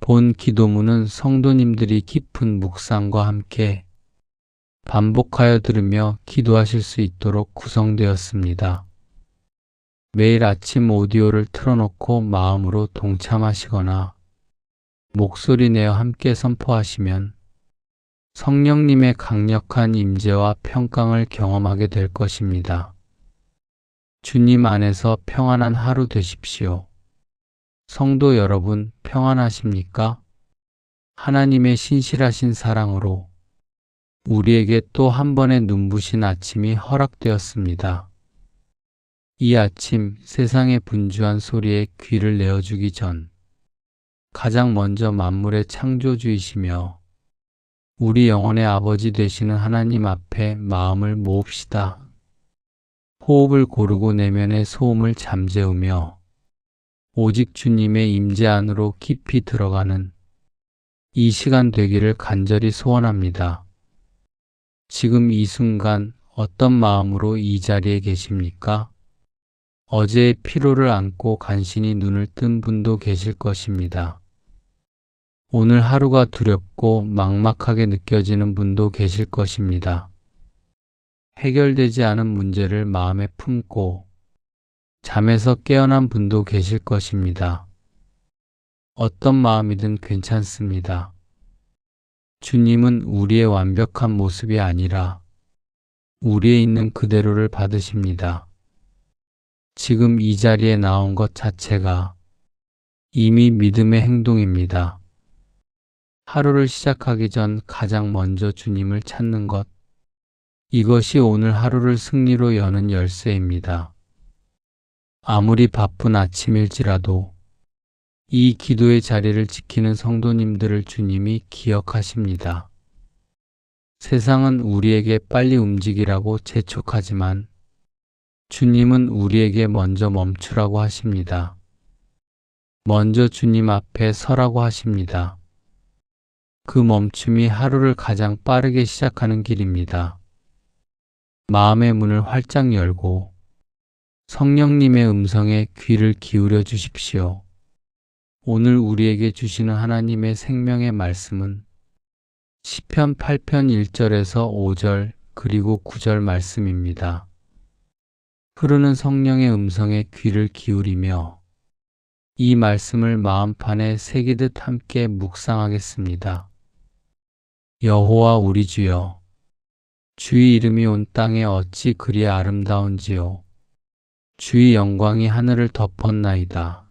본 기도문은 성도님들이 깊은 묵상과 함께 반복하여 들으며 기도하실 수 있도록 구성되었습니다. 매일 아침 오디오를 틀어놓고 마음으로 동참하시거나 목소리 내어 함께 선포하시면 성령님의 강력한 임재와 평강을 경험하게 될 것입니다. 주님 안에서 평안한 하루 되십시오. 성도 여러분, 평안하십니까? 하나님의 신실하신 사랑으로 우리에게 또 한 번의 눈부신 아침이 허락되었습니다. 이 아침 세상의 분주한 소리에 귀를 내어주기 전 가장 먼저 만물의 창조주이시며 우리 영혼의 아버지 되시는 하나님 앞에 마음을 모읍시다. 호흡을 고르고 내면의 소음을 잠재우며 오직 주님의 임재 안으로 깊이 들어가는 이 시간 되기를 간절히 소원합니다. 지금 이 순간 어떤 마음으로 이 자리에 계십니까? 어제의 피로를 안고 간신히 눈을 뜬 분도 계실 것입니다. 오늘 하루가 두렵고 막막하게 느껴지는 분도 계실 것입니다. 해결되지 않은 문제를 마음에 품고 잠에서 깨어난 분도 계실 것입니다. 어떤 마음이든 괜찮습니다. 주님은 우리의 완벽한 모습이 아니라 우리에 있는 그대로를 받으십니다. 지금 이 자리에 나온 것 자체가 이미 믿음의 행동입니다. 하루를 시작하기 전 가장 먼저 주님을 찾는 것, 이것이 오늘 하루를 승리로 여는 열쇠입니다. 아무리 바쁜 아침일지라도 이 기도의 자리를 지키는 성도님들을 주님이 기억하십니다. 세상은 우리에게 빨리 움직이라고 재촉하지만 주님은 우리에게 먼저 멈추라고 하십니다. 먼저 주님 앞에 서라고 하십니다. 그 멈춤이 하루를 가장 빠르게 시작하는 길입니다. 마음의 문을 활짝 열고 성령님의 음성에 귀를 기울여 주십시오. 오늘 우리에게 주시는 하나님의 생명의 말씀은 시편 8편 1절에서 5절 그리고 9절 말씀입니다. 흐르는 성령의 음성에 귀를 기울이며 이 말씀을 마음판에 새기듯 함께 묵상하겠습니다. 여호와 우리 주여, 주의 이름이 온 땅에 어찌 그리 아름다운지요. 주의 영광이 하늘을 덮었나이다.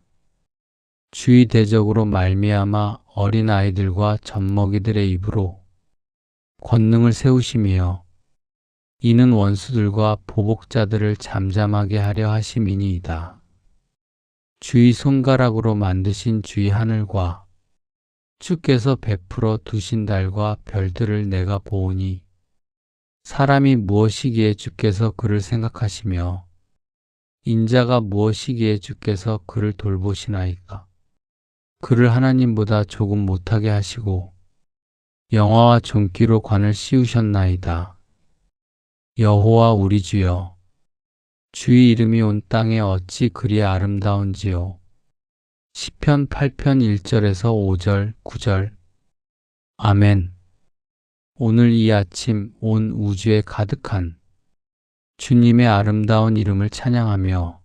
주의 대적으로 말미암아 어린아이들과 젖먹이들의 입으로 권능을 세우시며 이는 원수들과 보복자들을 잠잠하게 하려 하심이니이다. 주의 손가락으로 만드신 주의 하늘과 주께서 베풀어 두신 달과 별들을 내가 보오니 사람이 무엇이기에 주께서 그를 생각하시며 인자가 무엇이기에 주께서 그를 돌보시나이까. 그를 하나님보다 조금 못하게 하시고 영화와 존귀로 관을 씌우셨나이다. 여호와 우리 주여, 주의 이름이 온 땅에 어찌 그리 아름다운지요. 시편 8편 1절에서 5절, 9절. 아멘. 오늘 이 아침 온 우주에 가득한 주님의 아름다운 이름을 찬양하며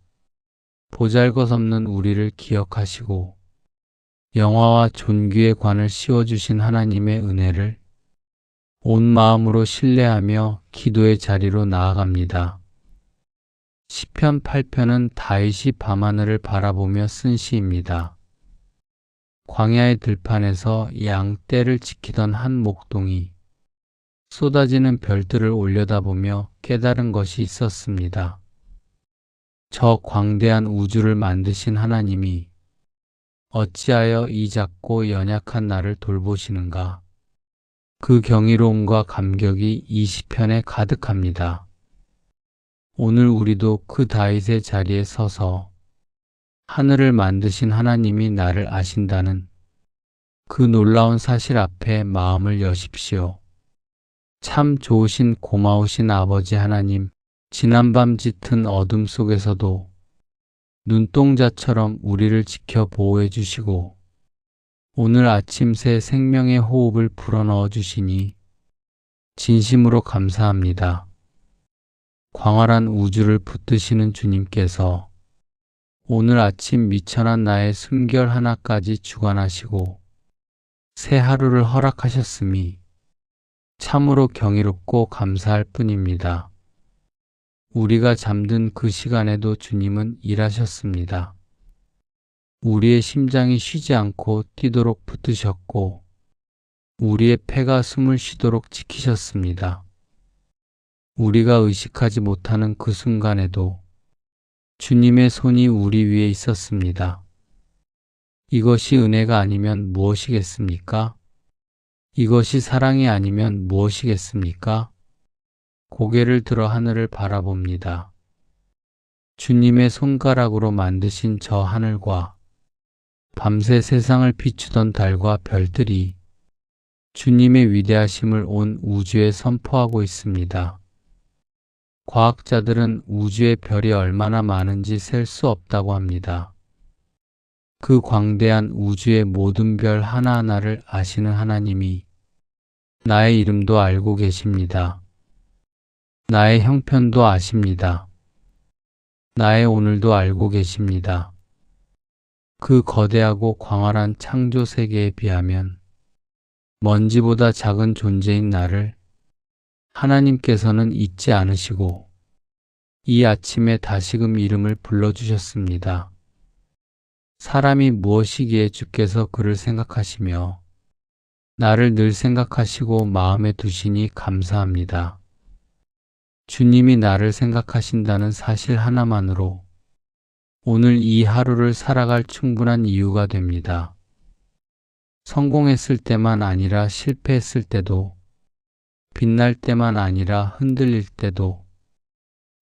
보잘것없는 우리를 기억하시고 영화와 존귀의 관을 씌워주신 하나님의 은혜를 온 마음으로 신뢰하며 기도의 자리로 나아갑니다. 시편 8편은 다윗이 밤하늘을 바라보며 쓴 시입니다. 광야의 들판에서 양떼를 지키던 한 목동이 쏟아지는 별들을 올려다보며 깨달은 것이 있었습니다. 저 광대한 우주를 만드신 하나님이 어찌하여 이 작고 연약한 나를 돌보시는가? 그 경이로움과 감격이 이 시편에 가득합니다. 오늘 우리도 그 다윗의 자리에 서서 하늘을 만드신 하나님이 나를 아신다는 그 놀라운 사실 앞에 마음을 여십시오. 참 좋으신 고마우신 아버지 하나님, 지난밤 짙은 어둠 속에서도 눈동자처럼 우리를 지켜 보호해 주시고 오늘 아침 새 생명의 호흡을 불어넣어 주시니 진심으로 감사합니다. 광활한 우주를 붙드시는 주님께서 오늘 아침 미천한 나의 숨결 하나까지 주관하시고 새 하루를 허락하셨음이 참으로 경이롭고 감사할 뿐입니다. 우리가 잠든 그 시간에도 주님은 일하셨습니다. 우리의 심장이 쉬지 않고 뛰도록 붙드셨고 우리의 폐가 숨을 쉬도록 지키셨습니다. 우리가 의식하지 못하는 그 순간에도 주님의 손이 우리 위에 있었습니다. 이것이 은혜가 아니면 무엇이겠습니까? 이것이 사랑이 아니면 무엇이겠습니까? 고개를 들어 하늘을 바라봅니다. 주님의 손가락으로 만드신 저 하늘과 밤새 세상을 비추던 달과 별들이 주님의 위대하심을 온 우주에 선포하고 있습니다. 과학자들은 우주의 별이 얼마나 많은지 셀 수 없다고 합니다. 그 광대한 우주의 모든 별 하나하나를 아시는 하나님이 나의 이름도 알고 계십니다. 나의 형편도 아십니다. 나의 오늘도 알고 계십니다. 그 거대하고 광활한 창조 세계에 비하면 먼지보다 작은 존재인 나를 하나님께서는 잊지 않으시고 이 아침에 다시금 이름을 불러주셨습니다. 사람이 무엇이기에 주께서 그를 생각하시며 나를 늘 생각하시고 마음에 두시니 감사합니다. 주님이 나를 생각하신다는 사실 하나만으로 오늘 이 하루를 살아갈 충분한 이유가 됩니다. 성공했을 때만 아니라 실패했을 때도, 빛날 때만 아니라 흔들릴 때도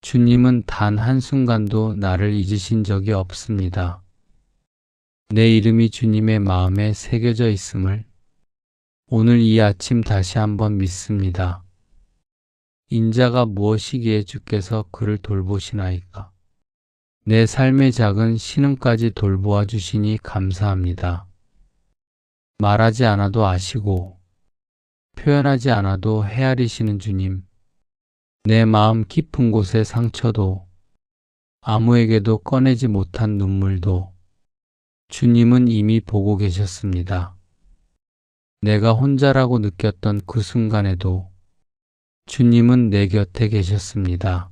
주님은 단 한순간도 나를 잊으신 적이 없습니다. 내 이름이 주님의 마음에 새겨져 있음을 오늘 이 아침 다시 한번 믿습니다. 인자가 무엇이기에 주께서 그를 돌보시나이까? 내 삶의 작은 신음까지 돌보아 주시니 감사합니다. 말하지 않아도 아시고 표현하지 않아도 헤아리시는 주님, 내 마음 깊은 곳의 상처도 아무에게도 꺼내지 못한 눈물도 주님은 이미 보고 계셨습니다. 내가 혼자라고 느꼈던 그 순간에도 주님은 내 곁에 계셨습니다.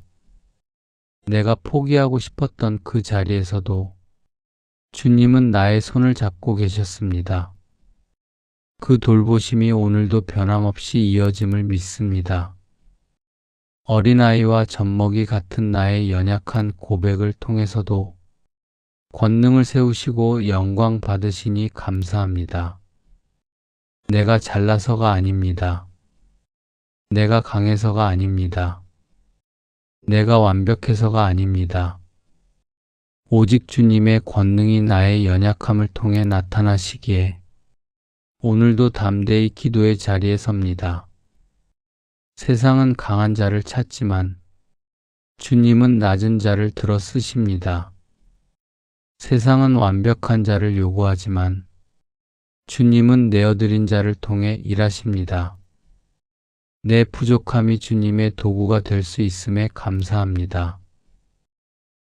내가 포기하고 싶었던 그 자리에서도 주님은 나의 손을 잡고 계셨습니다. 그 돌보심이 오늘도 변함없이 이어짐을 믿습니다. 어린아이와 젖먹이 같은 나의 연약한 고백을 통해서도 권능을 세우시고 영광 받으시니 감사합니다. 내가 잘나서가 아닙니다. 내가 강해서가 아닙니다. 내가 완벽해서가 아닙니다. 오직 주님의 권능이 나의 연약함을 통해 나타나시기에 오늘도 담대히 기도의 자리에 섭니다. 세상은 강한 자를 찾지만 주님은 낮은 자를 들어 쓰십니다. 세상은 완벽한 자를 요구하지만 주님은 내어드린 자를 통해 일하십니다. 내 부족함이 주님의 도구가 될 수 있음에 감사합니다.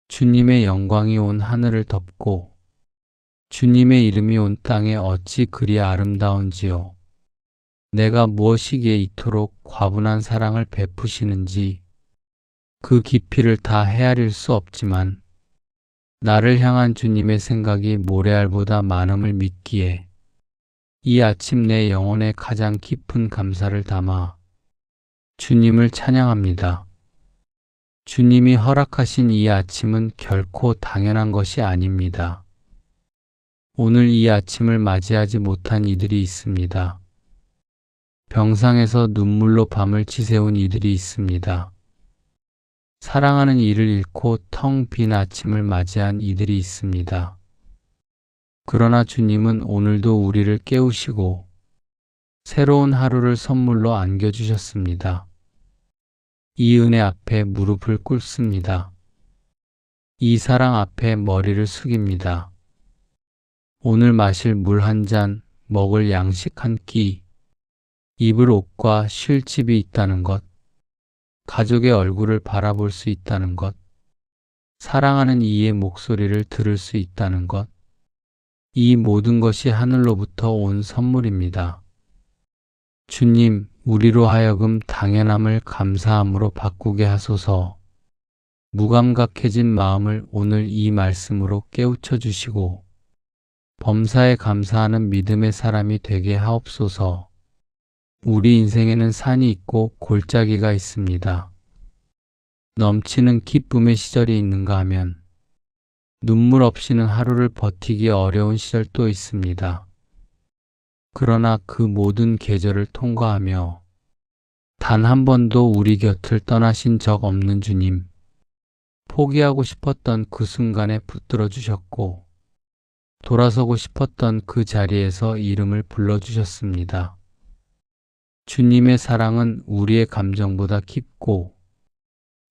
주님의 영광이 온 하늘을 덮고 주님의 이름이 온 땅에 어찌 그리 아름다운지요. 내가 무엇이기에 이토록 과분한 사랑을 베푸시는지 그 깊이를 다 헤아릴 수 없지만 나를 향한 주님의 생각이 모래알보다 많음을 믿기에 이 아침 내 영혼에 가장 깊은 감사를 담아 주님을 찬양합니다. 주님이 허락하신 이 아침은 결코 당연한 것이 아닙니다. 오늘 이 아침을 맞이하지 못한 이들이 있습니다. 병상에서 눈물로 밤을 지새운 이들이 있습니다. 사랑하는 이를 잃고 텅 빈 아침을 맞이한 이들이 있습니다. 그러나 주님은 오늘도 우리를 깨우시고 새로운 하루를 선물로 안겨주셨습니다. 이 은혜 앞에 무릎을 꿇습니다. 이 사랑 앞에 머리를 숙입니다. 오늘 마실 물 한 잔, 먹을 양식 한 끼, 입을 옷과 쉴 집이 있다는 것, 가족의 얼굴을 바라볼 수 있다는 것, 사랑하는 이의 목소리를 들을 수 있다는 것, 이 모든 것이 하늘로부터 온 선물입니다. 주님, 우리로 하여금 당연함을 감사함으로 바꾸게 하소서. 무감각해진 마음을 오늘 이 말씀으로 깨우쳐 주시고 범사에 감사하는 믿음의 사람이 되게 하옵소서. 우리 인생에는 산이 있고 골짜기가 있습니다. 넘치는 기쁨의 시절이 있는가 하면 눈물 없이는 하루를 버티기 어려운 시절도 있습니다. 그러나 그 모든 계절을 통과하며 단 한 번도 우리 곁을 떠나신 적 없는 주님, 포기하고 싶었던 그 순간에 붙들어 주셨고 돌아서고 싶었던 그 자리에서 이름을 불러주셨습니다. 주님의 사랑은 우리의 감정보다 깊고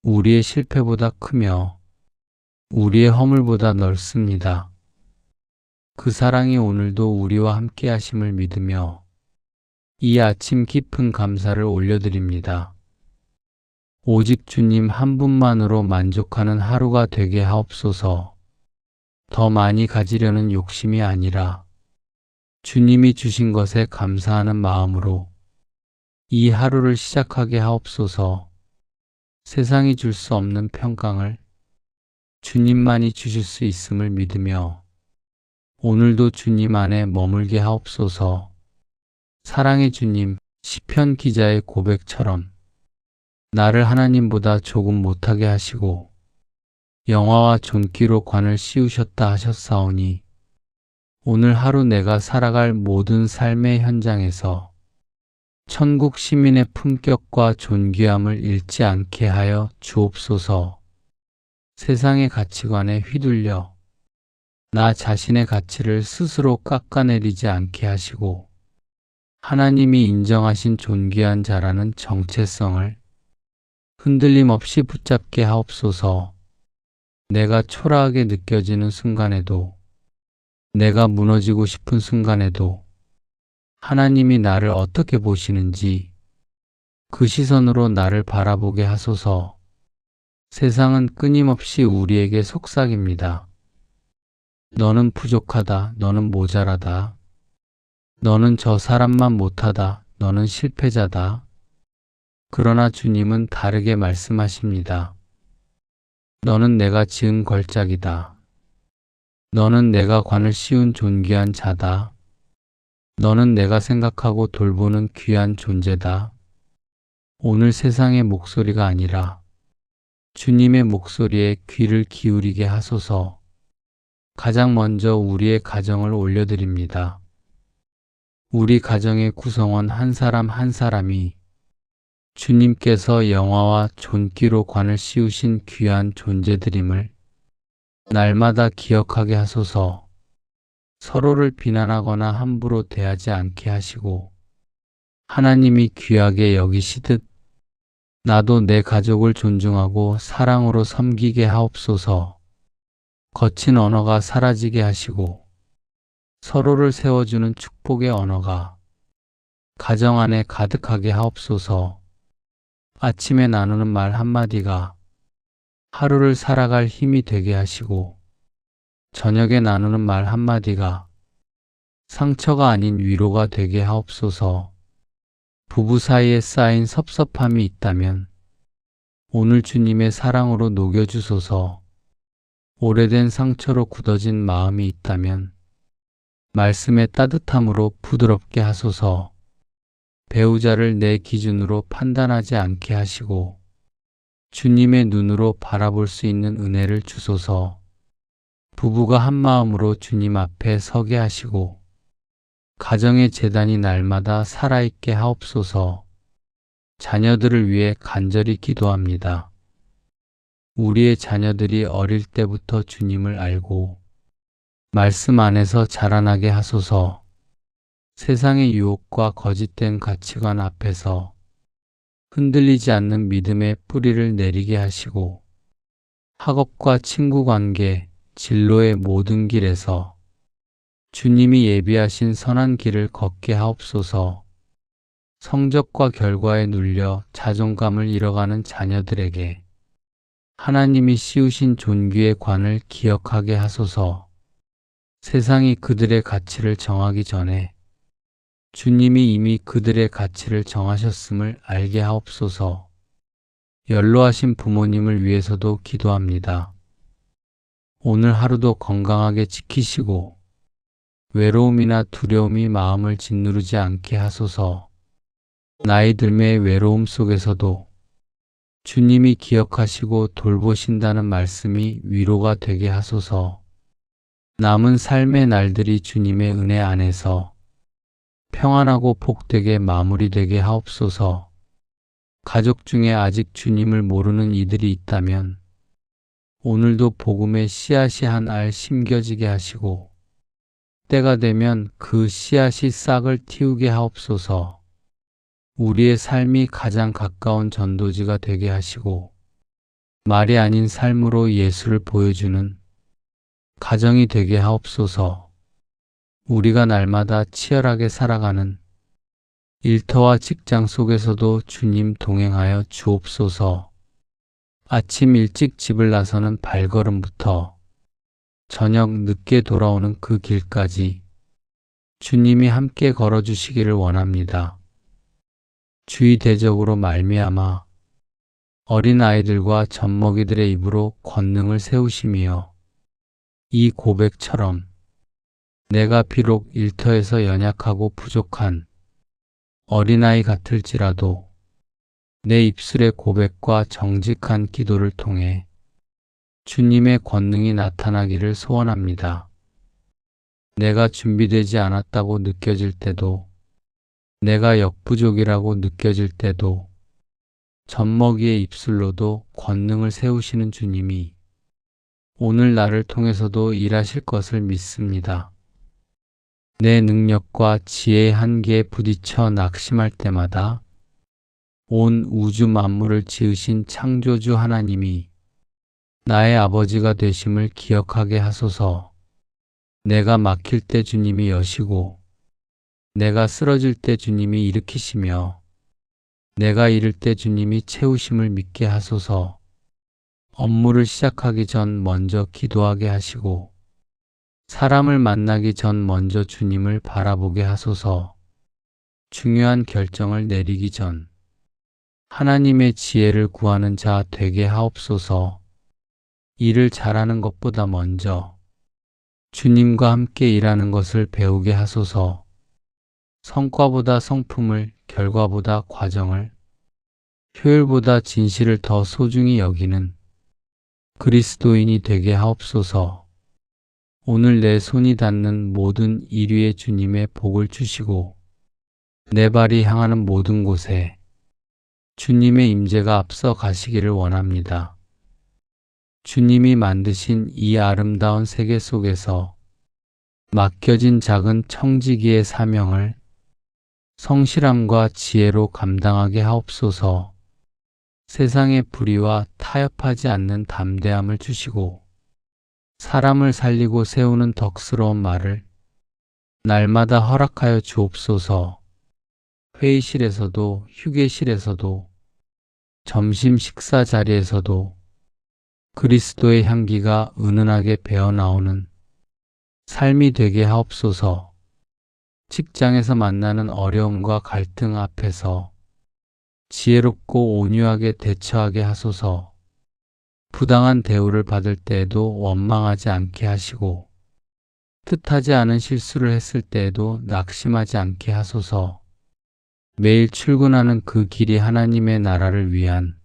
우리의 실패보다 크며 우리의 허물보다 넓습니다. 그 사랑이 오늘도 우리와 함께 하심을 믿으며 이 아침 깊은 감사를 올려드립니다. 오직 주님 한 분만으로 만족하는 하루가 되게 하옵소서. 더 많이 가지려는 욕심이 아니라 주님이 주신 것에 감사하는 마음으로 이 하루를 시작하게 하옵소서. 세상이 줄 수 없는 평강을 주님만이 주실 수 있음을 믿으며 오늘도 주님 안에 머물게 하옵소서. 사랑의 주님, 시편 기자의 고백처럼 나를 하나님보다 조금 못하게 하시고 영화와 존귀로 관을 씌우셨다 하셨사오니 오늘 하루 내가 살아갈 모든 삶의 현장에서 천국 시민의 품격과 존귀함을 잃지 않게 하여 주옵소서. 세상의 가치관에 휘둘려 나 자신의 가치를 스스로 깎아내리지 않게 하시고 하나님이 인정하신 존귀한 자라는 정체성을 흔들림 없이 붙잡게 하옵소서. 내가 초라하게 느껴지는 순간에도 내가 무너지고 싶은 순간에도 하나님이 나를 어떻게 보시는지 그 시선으로 나를 바라보게 하소서. 세상은 끊임없이 우리에게 속삭입니다. 너는 부족하다. 너는 모자라다. 너는 저 사람만 못하다. 너는 실패자다. 그러나 주님은 다르게 말씀하십니다. 너는 내가 지은 걸작이다. 너는 내가 관을 씌운 존귀한 자다. 너는 내가 생각하고 돌보는 귀한 존재다. 오늘 세상의 목소리가 아니라 주님의 목소리에 귀를 기울이게 하소서. 가장 먼저 우리의 가정을 올려드립니다. 우리 가정의 구성원 한 사람 한 사람이 주님께서 영화와 존귀로 관을 씌우신 귀한 존재들임을 날마다 기억하게 하소서. 서로를 비난하거나 함부로 대하지 않게 하시고 하나님이 귀하게 여기시듯 나도 내 가족을 존중하고 사랑으로 섬기게 하옵소서. 거친 언어가 사라지게 하시고 서로를 세워주는 축복의 언어가 가정 안에 가득하게 하옵소서. 아침에 나누는 말 한마디가 하루를 살아갈 힘이 되게 하시고 저녁에 나누는 말 한마디가 상처가 아닌 위로가 되게 하옵소서. 부부 사이에 쌓인 섭섭함이 있다면 오늘 주님의 사랑으로 녹여주소서. 오래된 상처로 굳어진 마음이 있다면 말씀의 따뜻함으로 부드럽게 하소서. 배우자를 내 기준으로 판단하지 않게 하시고 주님의 눈으로 바라볼 수 있는 은혜를 주소서. 부부가 한 마음으로 주님 앞에 서게 하시고 가정의 제단이 날마다 살아있게 하옵소서. 자녀들을 위해 간절히 기도합니다. 우리의 자녀들이 어릴 때부터 주님을 알고 말씀 안에서 자라나게 하소서. 세상의 유혹과 거짓된 가치관 앞에서 흔들리지 않는 믿음의 뿌리를 내리게 하시고 학업과 친구 관계, 진로의 모든 길에서 주님이 예비하신 선한 길을 걷게 하옵소서. 성적과 결과에 눌려 자존감을 잃어가는 자녀들에게 하나님이 씌우신 존귀의 관을 기억하게 하소서. 세상이 그들의 가치를 정하기 전에 주님이 이미 그들의 가치를 정하셨음을 알게 하옵소서. 연로하신 부모님을 위해서도 기도합니다. 오늘 하루도 건강하게 지키시고 외로움이나 두려움이 마음을 짓누르지 않게 하소서. 나이 들매의 외로움 속에서도 주님이 기억하시고 돌보신다는 말씀이 위로가 되게 하소서. 남은 삶의 날들이 주님의 은혜 안에서 평안하고 복되게 마무리되게 하옵소서. 가족 중에 아직 주님을 모르는 이들이 있다면 오늘도 복음의 씨앗이 한 알 심겨지게 하시고 때가 되면 그 씨앗이 싹을 틔우게 하옵소서. 우리의 삶이 가장 가까운 전도지가 되게 하시고 말이 아닌 삶으로 예수를 보여주는 가정이 되게 하옵소서. 우리가 날마다 치열하게 살아가는 일터와 직장 속에서도 주님 동행하여 주옵소서. 아침 일찍 집을 나서는 발걸음부터 저녁 늦게 돌아오는 그 길까지 주님이 함께 걸어주시기를 원합니다. 주의 대적으로 말미암아 어린아이들과 젖먹이들의 입으로 권능을 세우시며 이 고백처럼 내가 비록 일터에서 연약하고 부족한 어린아이 같을지라도 내 입술의 고백과 정직한 기도를 통해 주님의 권능이 나타나기를 소원합니다. 내가 준비되지 않았다고 느껴질 때도, 내가 역부족이라고 느껴질 때도 젖먹이의 입술로도 권능을 세우시는 주님이 오늘 나를 통해서도 일하실 것을 믿습니다. 내 능력과 지혜의 한계에 부딪혀 낙심할 때마다 온 우주 만물을 지으신 창조주 하나님이 나의 아버지가 되심을 기억하게 하소서. 내가 막힐 때 주님이 여시고 내가 쓰러질 때 주님이 일으키시며 내가 잃을 때 주님이 채우심을 믿게 하소서. 업무를 시작하기 전 먼저 기도하게 하시고 사람을 만나기 전 먼저 주님을 바라보게 하소서. 중요한 결정을 내리기 전 하나님의 지혜를 구하는 자 되게 하옵소서. 일을 잘하는 것보다 먼저 주님과 함께 일하는 것을 배우게 하소서. 성과보다 성품을, 결과보다 과정을, 효율보다 진실을 더 소중히 여기는 그리스도인이 되게 하옵소서. 오늘 내 손이 닿는 모든 이류에 주님의 복을 주시고 내 발이 향하는 모든 곳에 주님의 임재가 앞서 가시기를 원합니다. 주님이 만드신 이 아름다운 세계 속에서 맡겨진 작은 청지기의 사명을 성실함과 지혜로 감당하게 하옵소서. 세상의 불의와 타협하지 않는 담대함을 주시고 사람을 살리고 세우는 덕스러운 말을 날마다 허락하여 주옵소서. 회의실에서도 휴게실에서도 점심 식사 자리에서도 그리스도의 향기가 은은하게 배어나오는 삶이 되게 하옵소서. 직장에서 만나는 어려움과 갈등 앞에서 지혜롭고 온유하게 대처하게 하소서. 부당한 대우를 받을 때에도 원망하지 않게 하시고 뜻하지 않은 실수를 했을 때에도 낙심하지 않게 하소서. 매일 출근하는 그 길이 하나님의 나라를 위한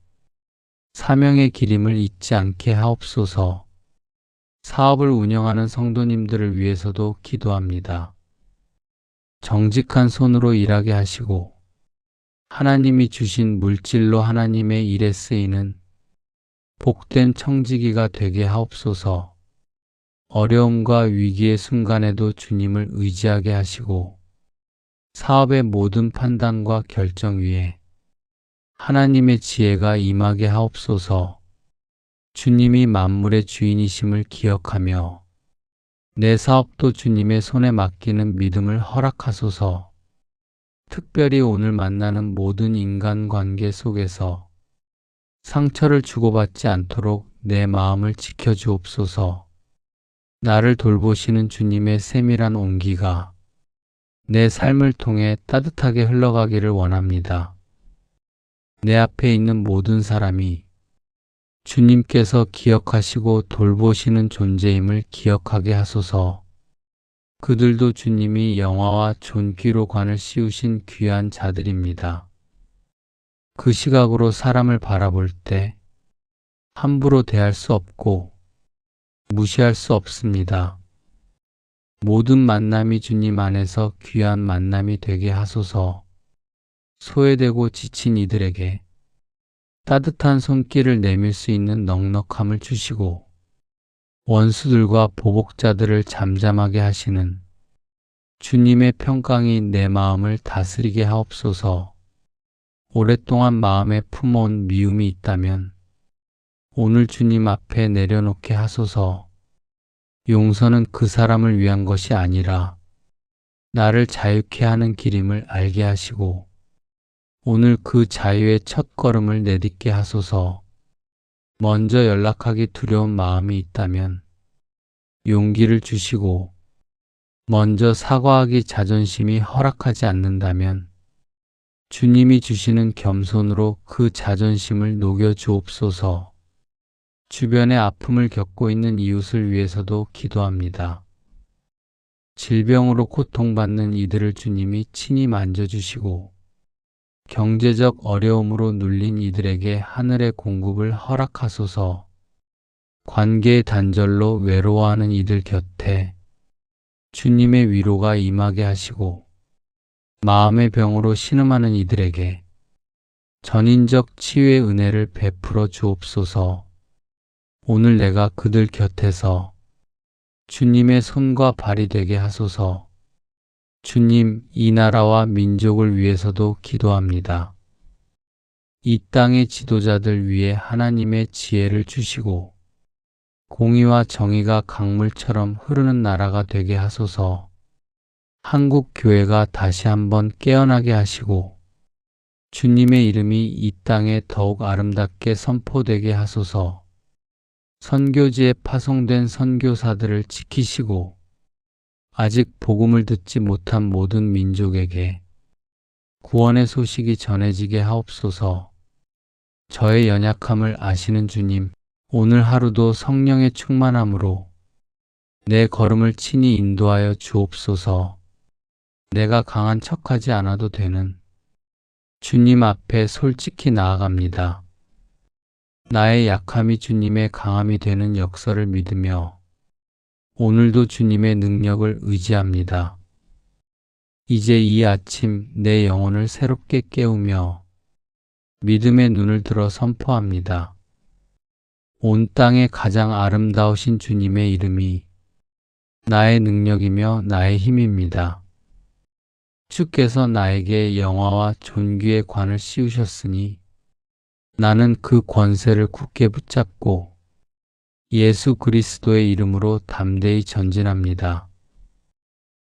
사명의 길임을 잊지 않게 하옵소서. 사업을 운영하는 성도님들을 위해서도 기도합니다. 정직한 손으로 일하게 하시고 하나님이 주신 물질로 하나님의 일에 쓰이는 복된 청지기가 되게 하옵소서. 어려움과 위기의 순간에도 주님을 의지하게 하시고 사업의 모든 판단과 결정 위에 하나님의 지혜가 임하게 하옵소서. 주님이 만물의 주인이심을 기억하며 내 사업도 주님의 손에 맡기는 믿음을 허락하소서. 특별히 오늘 만나는 모든 인간관계 속에서 상처를 주고받지 않도록 내 마음을 지켜주옵소서. 나를 돌보시는 주님의 세밀한 온기가 내 삶을 통해 따뜻하게 흘러가기를 원합니다. 내 앞에 있는 모든 사람이 주님께서 기억하시고 돌보시는 존재임을 기억하게 하소서. 그들도 주님이 영화와 존귀로 관을 씌우신 귀한 자들입니다. 그 시각으로 사람을 바라볼 때 함부로 대할 수 없고 무시할 수 없습니다. 모든 만남이 주님 안에서 귀한 만남이 되게 하소서. 소외되고 지친 이들에게 따뜻한 손길을 내밀 수 있는 넉넉함을 주시고 원수들과 보복자들을 잠잠하게 하시는 주님의 평강이 내 마음을 다스리게 하옵소서. 오랫동안 마음에 품어온 미움이 있다면 오늘 주님 앞에 내려놓게 하소서. 용서는 그 사람을 위한 것이 아니라 나를 자유케 하는 길임을 알게 하시고 오늘 그 자유의 첫 걸음을 내딛게 하소서. 먼저 연락하기 두려운 마음이 있다면 용기를 주시고 먼저 사과하기 자존심이 허락하지 않는다면 주님이 주시는 겸손으로 그 자존심을 녹여 주옵소서. 주변의 아픔을 겪고 있는 이웃을 위해서도 기도합니다. 질병으로 고통받는 이들을 주님이 친히 만져주시고 경제적 어려움으로 눌린 이들에게 하늘의 공급을 허락하소서. 관계의 단절로 외로워하는 이들 곁에 주님의 위로가 임하게 하시고 마음의 병으로 신음하는 이들에게 전인적 치유의 은혜를 베풀어 주옵소서. 오늘 내가 그들 곁에서 주님의 손과 발이 되게 하소서. 주님, 이 나라와 민족을 위해서도 기도합니다. 이 땅의 지도자들 위해 하나님의 지혜를 주시고 공의와 정의가 강물처럼 흐르는 나라가 되게 하소서. 한국 교회가 다시 한번 깨어나게 하시고 주님의 이름이 이 땅에 더욱 아름답게 선포되게 하소서. 선교지에 파송된 선교사들을 지키시고 아직 복음을 듣지 못한 모든 민족에게 구원의 소식이 전해지게 하옵소서. 저의 연약함을 아시는 주님, 오늘 하루도 성령의 충만함으로 내 걸음을 친히 인도하여 주옵소서. 내가 강한 척하지 않아도 되는 주님 앞에 솔직히 나아갑니다. 나의 약함이 주님의 강함이 되는 역사를 믿으며 오늘도 주님의 능력을 의지합니다. 이제 이 아침 내 영혼을 새롭게 깨우며 믿음의 눈을 들어 선포합니다. 온 땅의 가장 아름다우신 주님의 이름이 나의 능력이며 나의 힘입니다. 주께서 나에게 영화와 존귀의 관을 씌우셨으니 나는 그 권세를 굳게 붙잡고 예수 그리스도의 이름으로 담대히 전진합니다.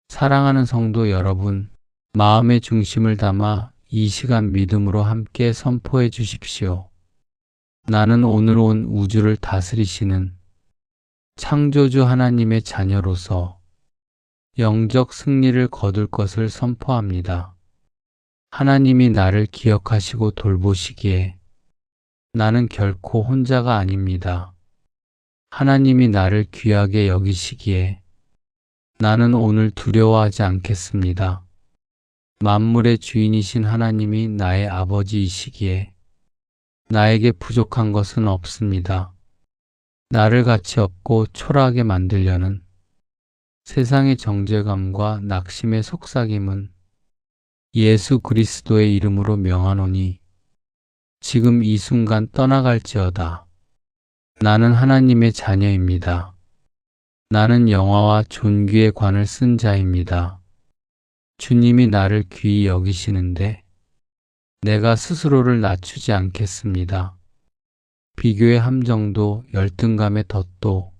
사랑하는 성도 여러분, 마음의 중심을 담아 이 시간 믿음으로 함께 선포해 주십시오. 나는 오늘 온 우주를 다스리시는 창조주 하나님의 자녀로서 영적 승리를 거둘 것을 선포합니다. 하나님이 나를 기억하시고 돌보시기에 나는 결코 혼자가 아닙니다. 하나님이 나를 귀하게 여기시기에 나는 오늘 두려워하지 않겠습니다. 만물의 주인이신 하나님이 나의 아버지이시기에 나에게 부족한 것은 없습니다. 나를 가치 없고 초라하게 만들려는 세상의 정죄감과 낙심의 속삭임은 예수 그리스도의 이름으로 명하노니 지금 이 순간 떠나갈지어다. 나는 하나님의 자녀입니다. 나는 영화와 존귀의 관을 쓴 자입니다. 주님이 나를 귀히 여기시는데 내가 스스로를 낮추지 않겠습니다. 비교의 함정도 열등감의 덫도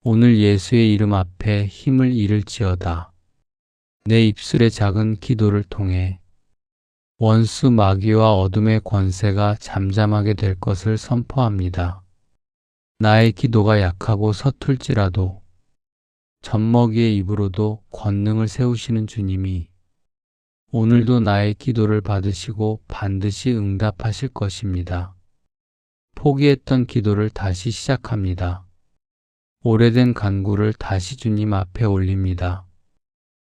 오늘 예수의 이름 앞에 힘을 잃을지어다. 내 입술의 작은 기도를 통해 원수 마귀와 어둠의 권세가 잠잠하게 될 것을 선포합니다. 나의 기도가 약하고 서툴지라도 젖먹이의 입으로도 권능을 세우시는 주님이 오늘도 나의 기도를 받으시고 반드시 응답하실 것입니다. 포기했던 기도를 다시 시작합니다. 오래된 간구를 다시 주님 앞에 올립니다.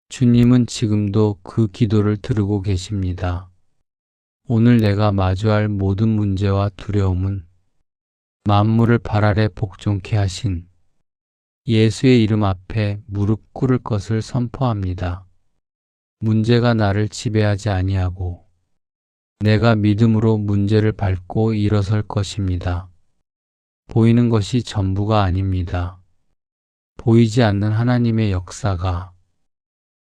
주님은 지금도 그 기도를 들으고 계십니다. 오늘 내가 마주할 모든 문제와 두려움은 만물을 발 아래 복종케 하신 예수의 이름 앞에 무릎 꿇을 것을 선포합니다. 문제가 나를 지배하지 아니하고 내가 믿음으로 문제를 밟고 일어설 것입니다. 보이는 것이 전부가 아닙니다. 보이지 않는 하나님의 역사가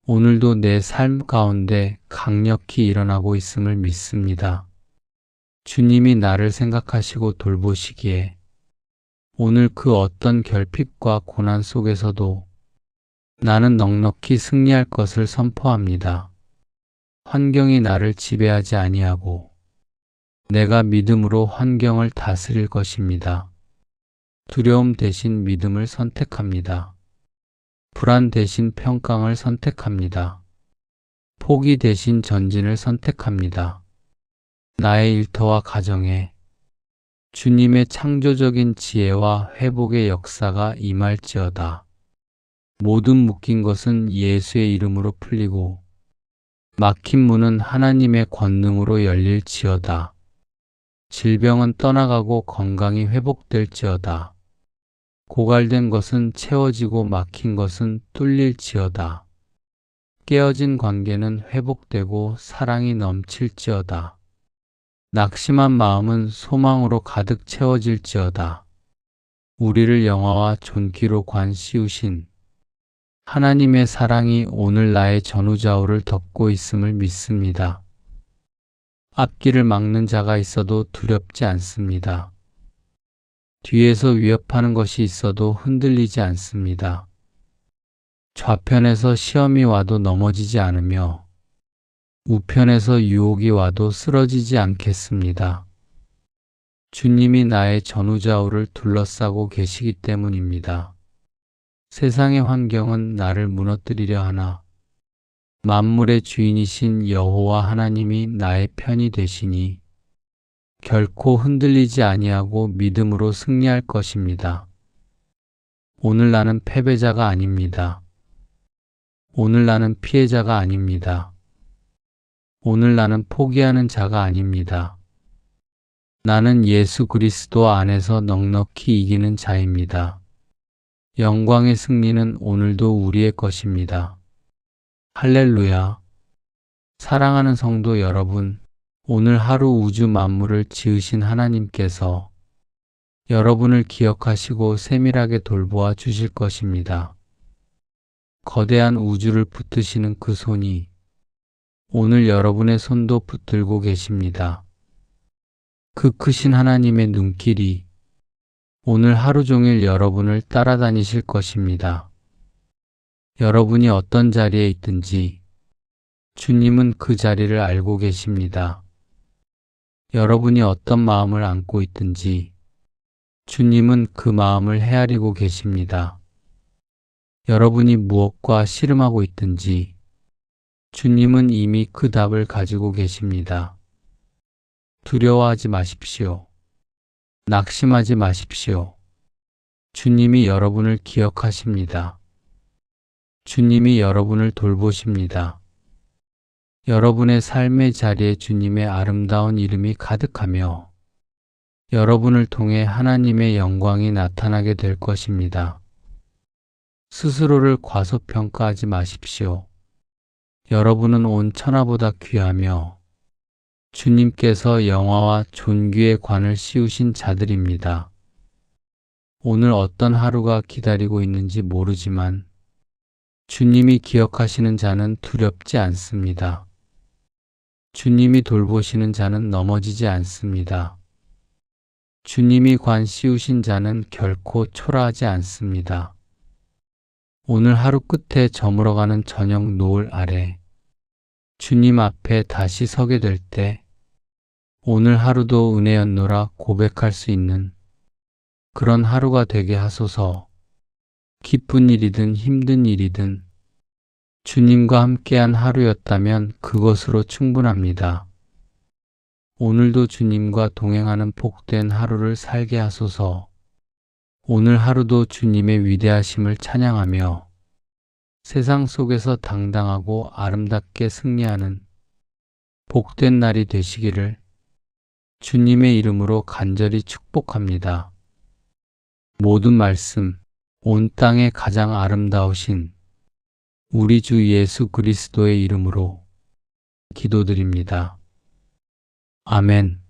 오늘도 내 삶 가운데 강력히 일어나고 있음을 믿습니다. 주님이 나를 생각하시고 돌보시기에 오늘 그 어떤 결핍과 고난 속에서도 나는 넉넉히 승리할 것을 선포합니다. 환경이 나를 지배하지 아니하고 내가 믿음으로 환경을 다스릴 것입니다. 두려움 대신 믿음을 선택합니다. 불안 대신 평강을 선택합니다. 포기 대신 전진을 선택합니다. 나의 일터와 가정에 주님의 창조적인 지혜와 회복의 역사가 임할지어다. 모든 묶인 것은 예수의 이름으로 풀리고 막힌 문은 하나님의 권능으로 열릴지어다. 질병은 떠나가고 건강이 회복될지어다. 고갈된 것은 채워지고 막힌 것은 뚫릴지어다. 깨어진 관계는 회복되고 사랑이 넘칠지어다. 낙심한 마음은 소망으로 가득 채워질지어다. 우리를 영화와 존귀로 관씌우신 하나님의 사랑이 오늘 나의 전우좌우를 덮고 있음을 믿습니다. 앞길을 막는 자가 있어도 두렵지 않습니다. 뒤에서 위협하는 것이 있어도 흔들리지 않습니다. 좌편에서 시험이 와도 넘어지지 않으며 우편에서 유혹이 와도 쓰러지지 않겠습니다. 주님이 나의 전우좌우를 둘러싸고 계시기 때문입니다. 세상의 환경은 나를 무너뜨리려 하나 만물의 주인이신 여호와 하나님이 나의 편이 되시니 결코 흔들리지 아니하고 믿음으로 승리할 것입니다. 오늘 나는 패배자가 아닙니다. 오늘 나는 피해자가 아닙니다. 오늘 나는 포기하는 자가 아닙니다. 나는 예수 그리스도 안에서 넉넉히 이기는 자입니다. 영광의 승리는 오늘도 우리의 것입니다. 할렐루야. 사랑하는 성도 여러분, 오늘 하루 우주 만물을 지으신 하나님께서 여러분을 기억하시고 세밀하게 돌보아 주실 것입니다. 거대한 우주를 붙드시는 그 손이 오늘 여러분의 손도 붙들고 계십니다. 그 크신 하나님의 눈길이 오늘 하루 종일 여러분을 따라다니실 것입니다. 여러분이 어떤 자리에 있든지 주님은 그 자리를 알고 계십니다. 여러분이 어떤 마음을 안고 있든지 주님은 그 마음을 헤아리고 계십니다. 여러분이 무엇과 씨름하고 있든지 주님은 이미 그 답을 가지고 계십니다. 두려워하지 마십시오. 낙심하지 마십시오. 주님이 여러분을 기억하십니다. 주님이 여러분을 돌보십니다. 여러분의 삶의 자리에 주님의 아름다운 이름이 가득하며 여러분을 통해 하나님의 영광이 나타나게 될 것입니다. 스스로를 과소평가하지 마십시오. 여러분은 온 천하보다 귀하며 주님께서 영화와 존귀의 관을 씌우신 자들입니다. 오늘 어떤 하루가 기다리고 있는지 모르지만 주님이 기억하시는 자는 두렵지 않습니다. 주님이 돌보시는 자는 넘어지지 않습니다. 주님이 관 씌우신 자는 결코 초라하지 않습니다. 오늘 하루 끝에 저물어가는 저녁 노을 아래 주님 앞에 다시 서게 될 때 오늘 하루도 은혜였노라 고백할 수 있는 그런 하루가 되게 하소서. 기쁜 일이든 힘든 일이든 주님과 함께한 하루였다면 그것으로 충분합니다. 오늘도 주님과 동행하는 복된 하루를 살게 하소서. 오늘 하루도 주님의 위대하심을 찬양하며 세상 속에서 당당하고 아름답게 승리하는 복된 날이 되시기를 주님의 이름으로 간절히 축복합니다. 모든 말씀, 온 땅의 가장 아름다우신 우리 주 예수 그리스도의 이름으로 기도드립니다. 아멘.